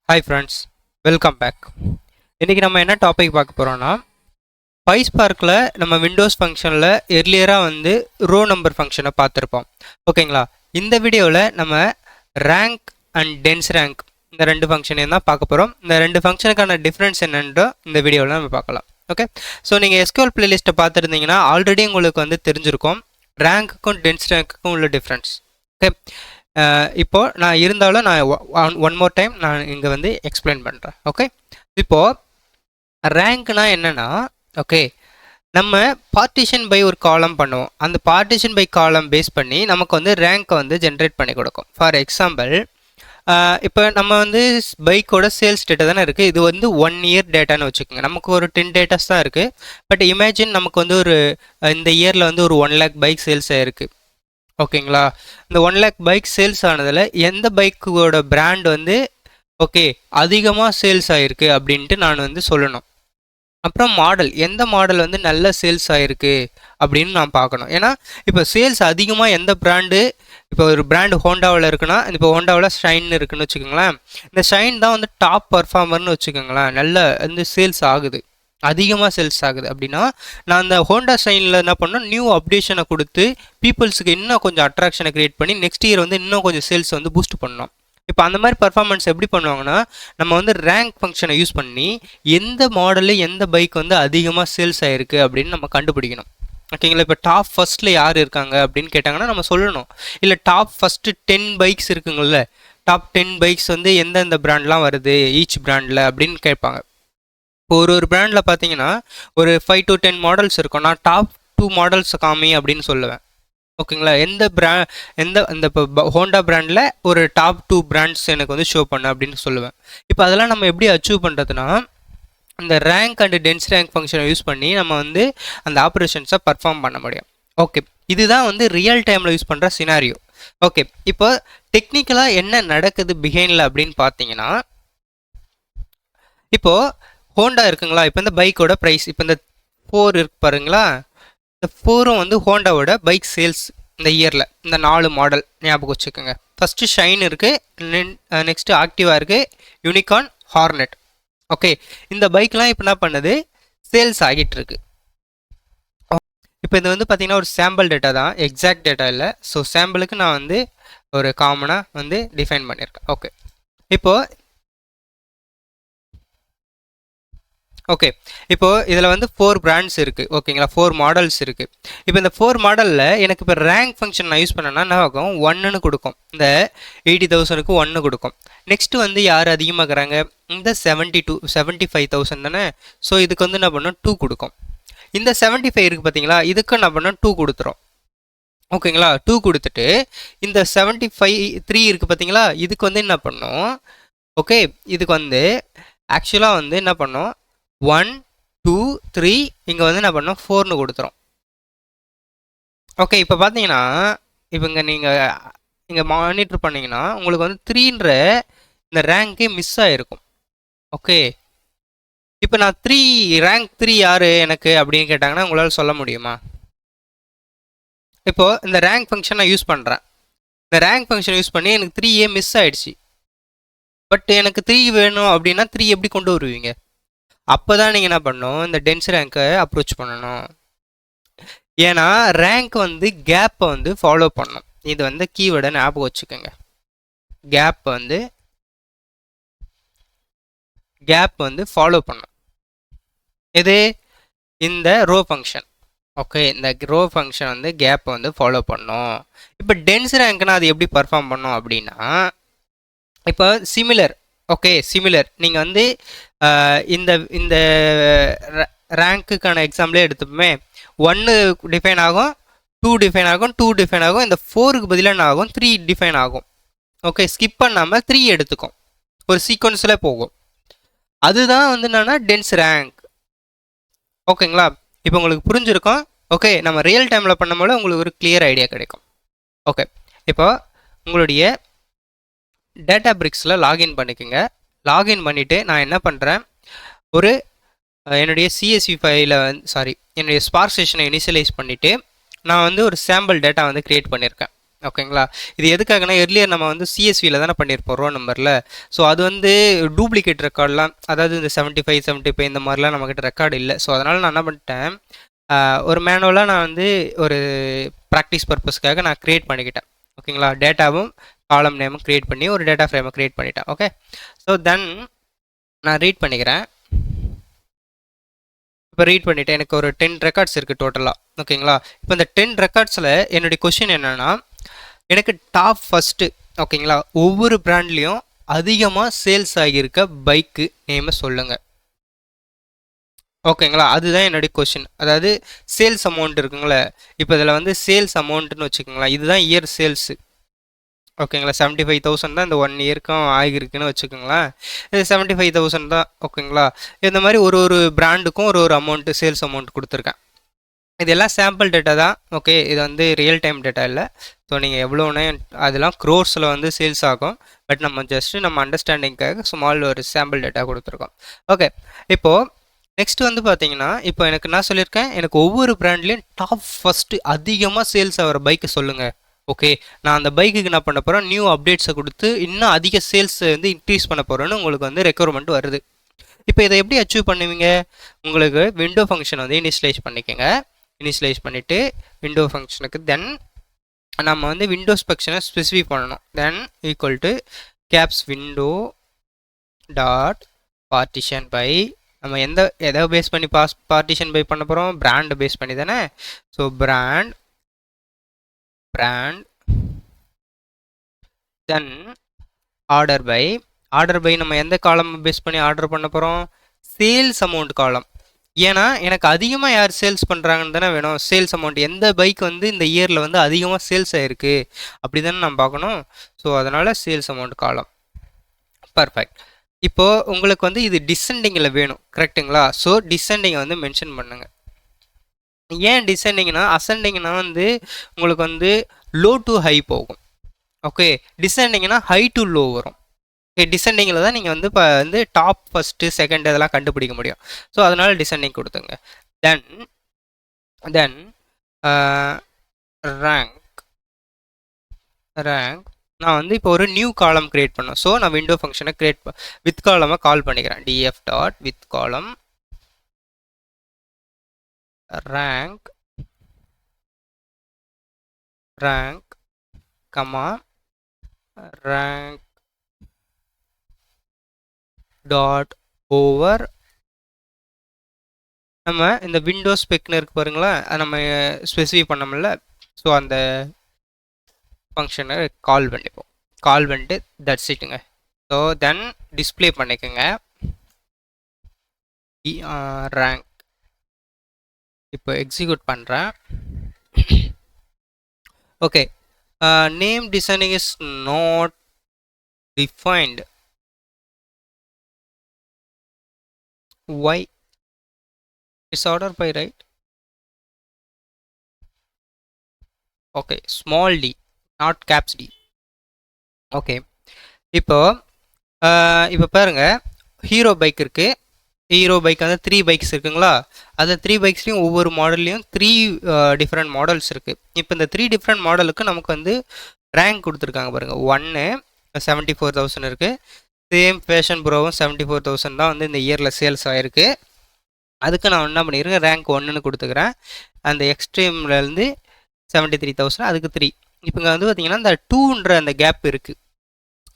Hi friends, welcome back. இன்றைக்கி நம்ம என்ன டாபிக் பார்க்க போகிறோன்னா, பைஸ்பார்க்கில் நம்ம விண்டோஸ் ஃபங்க்ஷனில் எர்லியராக வந்து ரோ நம்பர் ஃபங்க்ஷனை பார்த்துருப்போம். ஓகேங்களா? இந்த வீடியோவில் நம்ம ரேங்க் அண்ட் டென்ஸ் ரேங்க் இந்த ரெண்டு ஃபங்க்ஷனையும் தான் பார்க்க போகிறோம். இந்த ரெண்டு ஃபங்க்ஷனுக்கான டிஃப்ரென்ஸ் என்னன்றோ இந்த வீடியோவில் நம்ம பார்க்கலாம். ஓகே, ஸோ நீங்கள் எஸ்கியூஎல் பிளேலிஸ்ட்டை பார்த்துருந்தீங்கன்னா ஆல்ரெடி உங்களுக்கு வந்து தெரிஞ்சிருக்கும் ரேங்க்குக்கும் டென்ஸ் ரேங்க்குக்கும் உள்ள டிஃப்ரென்ஸ். ஓகே, இப்போது நான் இருந்தாலும் நான் ஒன் மோர் டைம் நான் இங்கே வந்து எக்ஸ்பிளைன் பண்ணுறேன். ஓகே, இப்போது ரேங்க்னா என்னென்னா, ஓகே, நம்ம பார்ட்டிஷன் பை ஒரு காலம் பண்ணுவோம். அந்த பார்ட்டிஷன் பை காலம் பேஸ் பண்ணி நமக்கு வந்து ரேங்க்கை வந்து ஜென்ரேட் பண்ணி கொடுக்கும். ஃபார் எக்ஸாம்பிள், இப்போ நம்ம வந்து பைக்கோட சேல்ஸ் டேட்டா தானே இருக்குது. இது வந்து 1 இயர் டேட்டான்னு வச்சுக்கோங்க. நமக்கு ஒரு 10 டேட்டாஸ் தான் இருக்குது. பட் இமேஜின் நமக்கு வந்து ஒரு இந்த இயரில் வந்து ஒரு 1 lakh பைக் சேல்ஸ் ஆகிருக்கு. ஓகேங்களா? இந்த 1 lakh பைக் சேல்ஸ் ஆனதில் எந்த பைக்கோட பிராண்ட் வந்து ஓகே அதிகமாக சேல்ஸ் ஆகிருக்கு அப்படின்ட்டு நான் வந்து சொல்லணும். அப்புறம் மாடல், எந்த மாடல் வந்து நல்ல சேல்ஸ் ஆகிருக்கு அப்படின்னு நான் பார்க்கணும். ஏன்னா இப்போ சேல்ஸ் அதிகமாக எந்த பிராண்டு, இப்போ ஒரு பிராண்டு ஹோண்டாவில் இருக்குன்னா, இப்போ ஹோண்டாவில் ஷைன் இருக்குன்னு வச்சுக்கோங்களேன். இந்த ஷைன் தான் வந்து டாப் பர்ஃபார்மர்னு வச்சுக்கோங்களேன். நல்ல வந்து சேல்ஸ் ஆகுது, அதிகமாக சேல்ஸ் ஆகுது அப்படின்னா, நான் அந்த ஹோண்டா ஷைனில் என்ன பண்ணோம், நியூ அப்டேஷனை கொடுத்து பீப்புள்ஸுக்கு இன்னும் கொஞ்சம் அட்ராக்ஷனை க்ரியேட் பண்ணி நெக்ஸ்ட் இயர் வந்து இன்னும் கொஞ்சம் சேல்ஸ் வந்து பூஸ்ட் பண்ணோம். இப்போ அந்த மாதிரி பர்ஃபார்மன்ஸ் எப்படி பண்ணுவாங்கன்னா, நம்ம வந்து ரேங்க் ஃபங்க்ஷனை யூஸ் பண்ணி எந்த மாடலு எந்த பைக் வந்து அதிகமாக சேல்ஸ் ஆகிருக்கு அப்படின்னு நம்ம கண்டுபிடிக்கணும். ஓகேங்களா? இப்போ டாப் ஃபஸ்ட்டில் யார் இருக்காங்க அப்படின்னு கேட்டாங்கன்னா நம்ம சொல்லணும். இல்லை டாப் ஃபஸ்ட்டு 10 பைக்ஸ் இருக்குங்கள்ல, டாப் 10 பைக்ஸ் வந்து எந்தெந்த பிராண்ட்லாம் வருது ஈச் பிராண்டில் அப்படின்னு கேட்பாங்க. இப்போ ஒரு பிராண்டில் பார்த்தீங்கன்னா ஒரு 5 to 10 மாடல்ஸ் இருக்கும். நான் டாப் 2 மாடல்ஸ் காமி அப்படின்னு சொல்லுவேன். ஓகேங்களா? எந்த இந்த இப்போ ஹோண்டா பிராண்டில் ஒரு டாப் 2 பிராண்ட்ஸ் எனக்கு வந்து ஷோ பண்ணு அப்படின்னு சொல்லுவேன். இப்போ அதெல்லாம் நம்ம எப்படி அச்சீவ் பண்ணுறதுனா, இந்த ரேங்க் அண்ட் டென்ஸ் ரேங்க் ஃபங்க்ஷனை யூஸ் பண்ணி நம்ம வந்து அந்த ஆப்ரேஷன்ஸை பர்ஃபார்ம் பண்ண முடியும். ஓகே, இதுதான் வந்து ரியல் டைமில் யூஸ் பண்ணுற சினாரியோ. ஓகே, இப்போ டெக்னிக்கலாக என்ன நடக்குது பிஹைண்டில் அப்படின்னு பார்த்தீங்கன்னா, இப்போது ஹோண்டா இருக்குங்களா, இப்போ இந்த பைக்கோட ப்ரைஸ், இப்போ இந்த 4 இருக்கு பாருங்களா, இந்த 4ம் வந்து ஹோண்டாவோட பைக் சேல்ஸ் இந்த இயரில், இந்த 4 மாடல் ஞாபகம் வச்சுக்கோங்க. ஃபஸ்ட்டு ஷைன் இருக்குது, நெக்ஸ்ட்டு ஆக்டிவா இருக்குது, யூனிகார்ன், ஹார்னெட். ஓகே, இந்த பைக்லாம் இப்போ என்ன பண்ணுது, சேல்ஸ் ஆகிட்டு இருக்கு. இப்போ இது வந்து பார்த்தீங்கன்னா ஒரு சாம்பிள் டேட்டா தான், எக்ஸாக்ட் டேட்டா இல்லை. ஸோ சாம்பிளுக்கு நான் வந்து ஒரு காமனாக வந்து டிஃபைன் பண்ணியிருக்கேன். ஓகே, இப்போது இதில் வந்து 4 பிராண்ட்ஸ் இருக்குது. ஓகேங்களா? 4 மாடல்ஸ் இருக்குது. இப்போ இந்த 4 மாடலில் எனக்கு இப்போ ரேங்க் ஃபங்க்ஷன் நான் யூஸ் பண்ணேன்னா என்ன ஆகும், 1ன்னு கொடுக்கும். இந்த 80,000க்கு 1 கொடுக்கும். நெக்ஸ்ட்டு வந்து யார் அதிகமாக இருக்கிறாங்க, இந்த 75,000 தானே. ஸோ இதுக்கு வந்து என்ன பண்ணணும், 2 கொடுக்கும். இந்த 75 இருக்குது பார்த்தீங்களா, இதுக்கு என்ன பண்ணணும், 2 கொடுத்துரும். ஓகேங்களா? 2 கொடுத்துட்டு இந்த 75 இருக்குது பார்த்தீங்களா, இதுக்கு வந்து என்ன பண்ணணும், ஓகே, இதுக்கு வந்து ஆக்சுவலாக வந்து என்ன பண்ணோம், 1 2 3 இங்கே வந்து என்ன பண்ணோம், 4ன்னு கொடுத்துரும். ஓகே, இப்போ பார்த்தீங்கன்னா இப்போ இங்கே மானிட்டர் பண்ணிங்கன்னா உங்களுக்கு வந்து 3ன்ற இந்த ரேங்க்கே மிஸ் ஆகிருக்கும். ஓகே, இப்போ நான் ரேங்க் 3 யார் எனக்கு அப்படின்னு கேட்டாங்கன்னா உங்களால் சொல்ல முடியுமா? இப்போது இந்த ரேங்க் ஃபங்க்ஷன் நான் யூஸ் பண்ணுறேன். இந்த ரேங்க் ஃபங்க்ஷன் யூஸ் பண்ணி எனக்கு 3 மிஸ் ஆகிடுச்சு. பட் எனக்கு 3 வேணும் அப்படின்னா 3 எப்படி கொண்டு வருவீங்க? அப்போ தான் நீங்கள் என்ன பண்ணணும், இந்த டென்ஸ் ரேங்க்கை அப்ரோச் பண்ணணும். ஏன்னா ரேங்க் வந்து கேப்பை வந்து ஃபாலோ பண்ணணும். இது வந்து கீவேர்டை ஞாபகம் வச்சுக்கோங்க. கேப் வந்து ஃபாலோ பண்ணும். இது இந்த ரோ ஃபங்க்ஷன். ஓகே, இந்த ரோ ஃபங்க்ஷன் வந்து கேப்பை வந்து ஃபாலோ பண்ணும். இப்போ டென்ஸ் ரேங்க்னா அது எப்படி பர்ஃபார்ம் பண்ணும் அப்படின்னா, இப்போ சிமிலர் நீங்கள் வந்து இந்த இந்த ரேங்க்குக்கான எக்ஸாம்பிளே எடுத்துப்போமே, 1 டிஃபைன் ஆகும், 2 டிஃபைன் ஆகும், 2 டிஃபைன் ஆகும், இந்த 4க்கு பதிலாக என்ன ஆகும், 3 டிஃபைன் ஆகும். ஓகே, ஸ்கிப் பண்ணாமல் 3 எடுத்துக்கும், ஒரு சீக்வன்ஸில் போகும். அதுதான் வந்து என்னன்னா டென்ஸ் ரேங்க். ஓகேங்களா? இப்போ உங்களுக்கு புரிஞ்சிருக்கும். ஓகே, நம்ம ரியல் டைமில் பண்ணும்போது உங்களுக்கு ஒரு கிளியர் ஐடியா கிடைக்கும். ஓகே, இப்போ உங்களுடைய டேட்டா பிரிக்ஸில் லாகின் பண்ணிக்கோங்க. லாகின் பண்ணிவிட்டு நான் என்ன பண்ணுறேன், ஒரு என்னுடைய சிஎஸ்வி ஃபைலை என்னுடைய ஸ்பார்க் செஷனை இனிஷியலைஸ் பண்ணிவிட்டு நான் வந்து ஒரு சாம்பிள் டேட்டா வந்து க்ரியேட் பண்ணியிருக்கேன். ஓகேங்களா. இது எதுக்காகனா எர்லியர் நம்ம வந்து சிஎஸ்வியில் தானே பண்ணியிருப்போம் ரோ நம்பரில். ஸோ அது வந்து டூப்ளிகேட் ரெக்கார்ட்லாம், அதாவது இந்த 75 இந்த மாதிரிலாம் நம்மக்கிட்ட ரெக்கார்டு இல்லை. ஸோ அதனால் நான் என்ன பண்ணிட்டேன், ஒரு மேனுவலாக நான் வந்து ஒரு ப்ராக்டிஸ் பர்பஸ்க்காக நான் க்ரியேட் பண்ணிக்கிட்டேன். ஓகேங்களா. டேட்டாவும் காலம் நேமும் க்ரியேட் பண்ணி ஒரு டேட்டா ஃப்ரேமை க்ரியேட் பண்ணிட்டேன். ஓகே. ஸோ தென் நான் ரீட் பண்ணிக்கிறேன். இப்போ ரீட் பண்ணிவிட்டு எனக்கு ஒரு 10 ரெக்கார்ட்ஸ் இருக்குது டோட்டலாக. ஓகேங்களா. இப்போ இந்த 10 ரெக்கார்ட்ஸில் என்னுடைய கொஷின் என்னென்னா, எனக்கு டாப் ஃபஸ்ட்டு, ஓகேங்களா, ஒவ்வொரு பிராண்ட்லேயும் அதிகமாக சேல்ஸ் ஆகியிருக்க பைக்கு நேமை சொல்லுங்கள். ஓகேங்களா. அதுதான் என்னுடைய கொஷின். அதாவது சேல்ஸ் அமௌண்ட் இருக்குங்களே, இப்போ இதில் வந்து சேல்ஸ் அமௌண்ட்டுன்னு வச்சுக்கோங்களேன். இதுதான் இயர் சேல்ஸு. ஓகேங்களா. 75,000 தான் இந்த 1 இயர்க்கும் ஆகிருக்குன்னு வச்சுக்கோங்களேன். இது 75,000 தான். ஓகேங்களா. இந்த மாதிரி ஒரு ஒரு பிராண்டுக்கும் ஒரு ஒரு அமௌண்ட்டு, சேல்ஸ் அமௌண்ட் கொடுத்துருக்கேன். இதெல்லாம் சாம்பிள் டேட்டா தான். ஓகே. இது வந்து ரியல் டைம் டேட்டா இல்லை. ஸோ நீங்கள் எவ்வளோன்னு அதெல்லாம் க்ரோர்ஸில் வந்து சேல்ஸ் ஆகும். பட் நம்ம ஜஸ்ட்டு நம்ம அண்டர்ஸ்டாண்டிங்காக ஸ்மால் ஒரு சாம்பிள் டேட்டா கொடுத்துருக்கோம். ஓகே. இப்போது நெக்ஸ்ட் வந்து பார்த்தீங்கன்னா, இப்போ எனக்கு நான் சொல்லியிருக்கேன், எனக்கு ஒவ்வொரு பிராண்ட்லேயும் டாப் ஃபஸ்ட்டு அதிகமாக சேல்ஸ் ஆகிற பைக்கு சொல்லுங்கள். ஓகே. நான் அந்த பைக்குக்கு என்ன பண்ண போகிறேன், நியூ அப்டேட்ஸை கொடுத்து இன்னும் அதிக சேல்ஸ் வந்து இன்க்ரீஸ் பண்ண போகிறேன்னு உங்களுக்கு வந்து ரெக்யர்மெண்ட் வருது. இப்போ இதை எப்படி அச்சீவ் பண்ணுவீங்க, உங்களுக்கு விண்டோ ஃபங்க்ஷன் வந்து இனிஷியலைஸ் பண்ணிக்கோங்க. இனிஷியலைஸ் பண்ணிவிட்டு விண்டோ ஃபங்க்ஷனுக்கு தென் நம்ம வந்து விண்டோஸ் ஃபங்க்ஷனை ஸ்பெசிஃபை பண்ணணும். Then equal to caps window dot partition by, நம்ம எதை பேஸ் பண்ணி பார்ட்டிஷன் பை பண்ண போகிறோம், பிராண்டை பேஸ் பண்ணி தானே. So brand then order by நம்ம எந்த காலம் பேஸ் பண்ணி ஆர்டர் பண்ண போகிறோம், சேல்ஸ் அமௌண்ட் காலம். ஏன்னா எனக்கு அதிகமாக யார் சேல்ஸ் பண்ணுறாங்கன்னு தானே வேணும். சேல்ஸ் அமௌண்ட் எந்த பைக் வந்து இந்த இயரில் வந்து அதிகமாக சேல்ஸ் ஆகிருக்கு அப்படி தானே நம்ம பார்க்கணும். ஸோ அதனால் சேல்ஸ் அமௌண்ட் காலம். பர்ஃபெக்ட். இப்போது உங்களுக்கு வந்து இது டிசெண்டிங்கில் வேணும், கரெக்டுங்களா. ஸோ டிசெண்டிங்கை வந்து மென்ஷன் பண்ணுங்கள். ஏன் டிசெண்டிங்னா, அசெண்டிங்னா வந்து உங்களுக்கு வந்து லோ டு ஹை போகும். ஓகே. டிசெண்டிங்னா ஹை டு லோ வரும். டிசெண்டிங்கில் தான் நீங்கள் வந்து இப்போ வந்து டாப் ஃபஸ்ட்டு செகண்ட் இதெல்லாம் கண்டுபிடிக்க முடியும். ஸோ அதனால் டிசெண்டிங் கொடுத்துங்க. தென் ரேங்க் நான் வந்து இப்போ ஒரு நியூ காலம் க்ரியேட் பண்ணேன். ஸோ நான் விண்டோ ஃபங்க்ஷனை வித் காலமாக கால் பண்ணிக்கிறேன். df டாட் வித் காலம் rank comma rank dot over. நம்ம இந்த விண்டோஸ் ஸ்பெக்னு இருக்கு பாருங்களேன், நம்ம ஸ்பெசிஃபை பண்ணோம்ல. ஸோ அந்த ஃபங்க்ஷனை கால் பண்ணிட்டு தட்ஸ் இட்டுங்க. ஸோ தென் டிஸ்பிளே பண்ணிக்கோங்க ரேங்க். இப்போ எக்ஸிக்யூட் பண்ணுறேன். Okay. Name designing is not defined. Why? It's order by, right? Okay, small d, not caps D. Okay. இப்போ பாருங்க, ஹீரோ பைக் இருக்குது. ஹீரோ பைக் வந்து 3 பைக்ஸ் இருக்குங்களா. அந்த 3 பைக்ஸ்லையும் ஒவ்வொரு மாடல்லையும் 3 டிஃப்ரெண்ட் மாடல்ஸ் இருக்குது. இப்போ இந்த 3 டிஃப்ரெண்ட் மாடலுக்கு நமக்கு வந்து ரேங்க் கொடுத்துருக்காங்க பாருங்கள். 1 74,000 இருக்குது. சேம் ஃபேஷன் ப்ரோவும் 74,000 தான் வந்து இந்த இயரில் சேல்ஸ் ஆகிருக்கு. அதுக்கு நான் என்ன பண்ணிக்கிறேன், ரேங்க் 1ன்னு கொடுத்துக்கிறேன். அந்த எக்ஸ்ட்ரீம்லேருந்து 73,000 அதுக்கு 3. இப்போ இங்கே வந்து பார்த்திங்கன்னா இந்த 2ன்ற அந்த கேப் இருக்குது.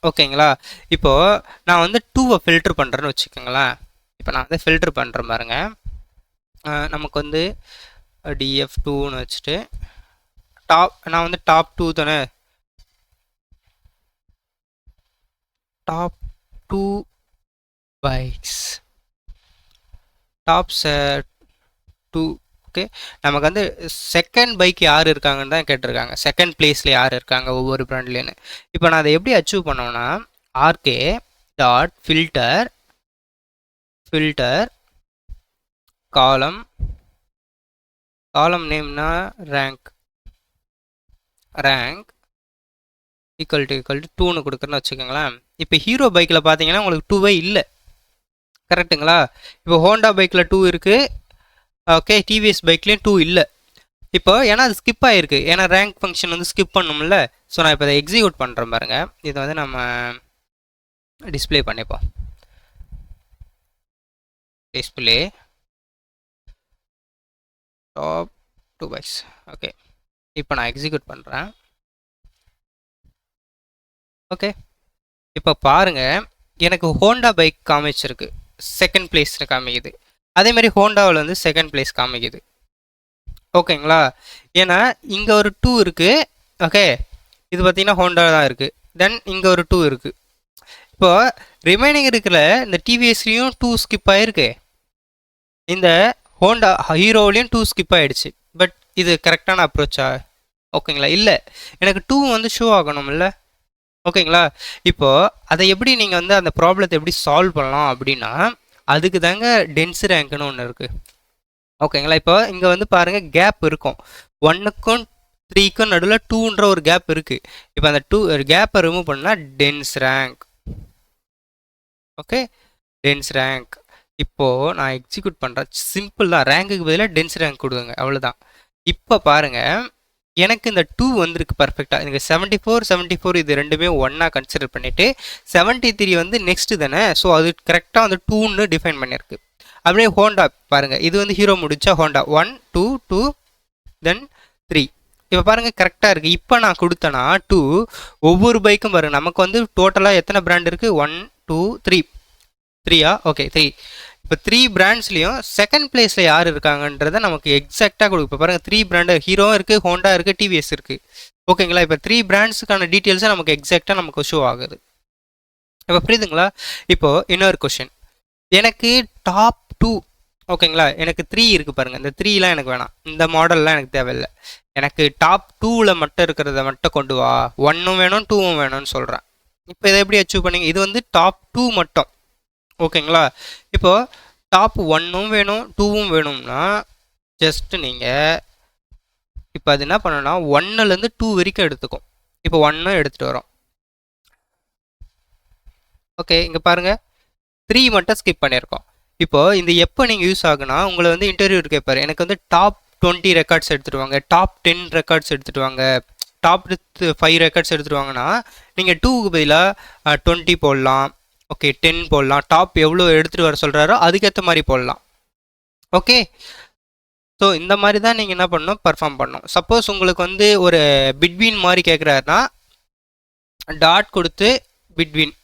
ஓகேங்களா. இப்போது நான் வந்து 2வை ஃபில்ட்ரு பண்ணுறேன்னு வச்சுக்கோங்களேன். இப்போ நான் வந்து ஃபில்ட்ரு பண்ணுற பாருங்க. நமக்கு வந்து df2ன்னு வச்சுட்டு நான் வந்து டாப் 2 தானே, டாப் 2 பைக்ஸ், டாப்ஸ் 2. ஓகே. நமக்கு வந்து செகண்ட் பைக் யார் இருக்காங்கன்னு தான் கேட்டிருக்காங்க. செகண்ட் பிளேஸில் யார் இருக்காங்க ஒவ்வொரு பிராண்ட்லேன்னு. இப்போ நான் அதை எப்படி அச்சீவ் பண்ணோன்னா, ஆர்கே டாட் ஃபில்டர் காலம் நேம்னா ரேங்க் ஈக்குவல் டு 2ன்னு கொடுக்குறேன்னு வச்சுக்கோங்களேன். இப்போ ஹீரோ பைக்கில் பார்த்தீங்கன்னா உங்களுக்கு 2வே இல்லை, கரெக்டுங்களா. இப்போ ஹோண்டா பைக்கில் 2 இருக்குது. ஓகே. டிவிஎஸ் பைக்லேயும் 2 இல்லை. இப்போ ஏன்னா அது ஸ்கிப் ஆகிருக்கு, ஏன்னா ரேங்க் ஃபங்க்ஷன் வந்து ஸ்கிப் பண்ணணும்ல. ஸோ நான் இப்போ அதை எக்ஸிக்யூட் பண்ணுறேன் பாருங்கள். இதை வந்து நம்ம டிஸ்பிளே பண்ணிப்போம். Display top 2 bikes. ஓகே, இப்போ நான் எக்ஸிக்யூட் பண்ணுறேன். ஓகே, இப்போ பாருங்கள், எனக்கு ஹோண்டா பைக் காமிச்சிருக்கு, செகண்ட் பிளேஸ் காமிக்குது. அதே மாதிரி ஹோண்டாவில் வந்து செகண்ட் பிளேஸ் காமிக்குது. ஓகேங்களா, ஏன்னா இங்கே ஒரு 2 இருக்குது. ஓகே, இது பார்த்தீங்கன்னா ஹோண்டா தான் இருக்குது. தென் இங்கே ஒரு 2 இருக்குது. இப்போது ரிமைனிங் இருக்கிற இந்த டிவிஎஸ்லையும் 2 ஸ்கிப் ஆகிருக்கு, இந்த ஹோண்டா ஹீரோவிலையும் 2 ஸ்கிப் ஆகிடுச்சு. பட் இது கரெக்டான அப்ரோச்சா? ஓகேங்களா, இல்லை, எனக்கு 2 வந்து ஷோ ஆகணும்ல. ஓகேங்களா, இப்போது அதை எப்படி நீங்கள் வந்து அந்த ப்ராப்ளத்தை எப்படி சால்வ் பண்ணலாம் அப்படின்னா, அதுக்கு தாங்க டென்ஸ் ரேங்க்னு ஒன்று இருக்குது. ஓகேங்களா, இப்போ இங்கே வந்து பாருங்கள், கேப் இருக்கும் 1க்கும் 3க்கும் நடுவில் 2ன்ற ஒரு கேப் இருக்குது. இப்போ அந்த 2 கேப்பை ரிமூவ் பண்ணால் tens rank. Okay, tens rank. இப்போது நான் எக்ஸிக்யூட் பண்ணுறேன். சிம்பிள் தான், ரேங்குக்கு பதிலாக டென்ஸ் ரேங்க் கொடுங்க, அவ்வளோதான். இப்போ பாருங்கள், எனக்கு இந்த 2 வந்திருக்கு பர்ஃபெக்டாக. எனக்கு 74 74 இது ரெண்டுமே ஒன்றா கன்சிடர் பண்ணிவிட்டு 73 வந்து நெக்ஸ்ட்டு தானே. ஸோ அது கரெக்டாக வந்து 2ன்னு டிஃபைன் பண்ணியிருக்கு. அப்படியே ஹோண்டா பாருங்கள், இது வந்து ஹீரோ முடிச்சா ஹோண்டா 1 2 2 தென் 3. இப்போ பாருங்கள் கரெக்டாக இருக்குது. இப்போ நான் கொடுத்தேன்னா 2 ஒவ்வொரு பைக்கும் பாருங்கள், நமக்கு வந்து டோட்டலாக எத்தனை பிராண்ட் இருக்குது? 1 2 3 3யா? ஓகே 3. இப்போ 3 பிராண்ட்ஸ்லையும் செகண்ட் பிளேஸில் யார் இருக்காங்கன்றதை நமக்கு எக்ஸாக்டாக கொடுக்கும். இப்போ பாருங்கள் 3 பிராண்டு ஹீரோவும் இருக்குது, ஹோண்டா இருக்குது, டிவிஎஸ் இருக்குது. ஓகேங்களா, இப்போ 3 பிராண்ட்ஸுக்கான டீட்டெயில்ஸை நமக்கு எக்ஸாக்டாக நமக்கு ஷோ ஆகுது. இப்போ புரியுதுங்களா? இப்போது இன்னொரு கொஷின், எனக்கு டாப் 2 ஓகேங்களா, எனக்கு 3 இருக்குது பாருங்கள். இந்த 3லாம் எனக்கு வேணாம், இந்த மாடல்லாம் எனக்கு தேவையில்லை. எனக்கு டாப் 2ல் மட்டும் இருக்கிறத மட்டும் கொண்டு வா. 1ம் வேணும் 2ம் வேணும்னு சொல்கிறேன். இப்போ இதை எப்படி அச்சீவ் பண்ணிங்க? இது வந்து டாப் 2 மட்டும். ஓகேங்களா, இப்போது டாப் 1ம் வேணும் 2ம் வேணும்னா ஜஸ்ட்டு நீங்கள் இப்போ அது என்ன பண்ணணும்னா 1லேருந்து 2 வரைக்கும் எடுத்துக்கும். இப்போ 1 எடுத்துகிட்டு வரோம். ஓகே, இங்கே பாருங்கள் 3 மட்டும் ஸ்கிப் பண்ணியிருக்கோம். இப்போது இந்த எப்போ நீங்கள் யூஸ் ஆகுனா, உங்களை வந்து இன்டர்வியூ கேட்பார், எனக்கு வந்து டாப் 20 ரெக்கார்ட்ஸ் எடுத்துகிட்டு வாங்க, டாப் 10 ரெக்கார்ட்ஸ் எடுத்துகிட்டு வாங்க, டாப் 5 ரெக்கார்ட்ஸ் எடுத்துகிட்டு வாங்கன்னா நீங்கள் 2க்கு பதிலாக 20 போடலாம். ஓகே, 10 போடலாம். டாப் எவ்வளோ எடுத்துகிட்டு வர சொல்கிறாரோ அதுக்கேற்ற மாதிரி போடலாம். ஓகே, ஸோ இந்த மாதிரி தான் நீங்கள் என்ன பண்ணணும், பர்ஃபார்ம் பண்ணணும். சப்போஸ் உங்களுக்கு வந்து ஒரு பிட்வீன் மாதிரி கேட்குறாருன்னா டாட் கொடுத்து பிட்வின்னு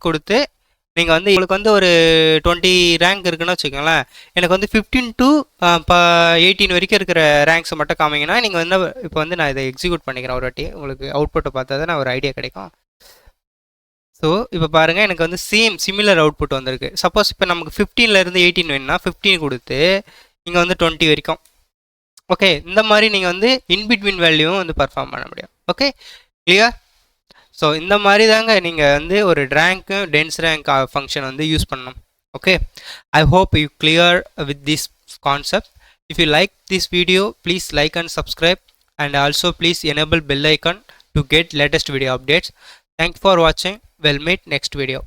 கொடுத்து நீங்கள் வந்து உங்களுக்கு வந்து ஒரு 20 ரேங்க் இருக்குன்னு வச்சுக்கோங்களேன். எனக்கு வந்து 15 to 18 வரைக்கும் இருக்கிற ரேங்க்ஸை மட்டும் காமிங்கன்னா நீங்கள் வந்து இப்போ வந்து நான் இதை எக்ஸிக்யூட் பண்ணிக்கிறேன் ஒரு வாட்டி, உங்களுக்கு அவுட்புட்டை பார்த்தா தான் நான் ஒரு ஐடியா கிடைக்கும். ஸோ இப்போ பாருங்கள், எனக்கு வந்து சிமிலர் அவுட்புட் வந்திருக்கு. சப்போஸ் இப்போ நமக்கு 15லேருந்து 18 வேணும்னா 15 கொடுத்து இங்கே வந்து 20 வரைக்கும். ஓகே, இந்த மாதிரி நீங்கள் வந்து இன்பிட்வீன் வேல்யூவும் வந்து பர்ஃபார்ம் பண்ண முடியும். Okay, clear? ஸோ இந்த மாதிரி தாங்க நீங்கள் வந்து ஒரு ரேங்க்கு டென்ஸ் ரேங்க் ஃபங்க்ஷன் வந்து யூஸ் பண்ணணும். Okay, I hope you clear with this concept. If you like this video, please like and subscribe, and also please enable bell icon to get latest video updates. Thanks for watching. We'll meet next video.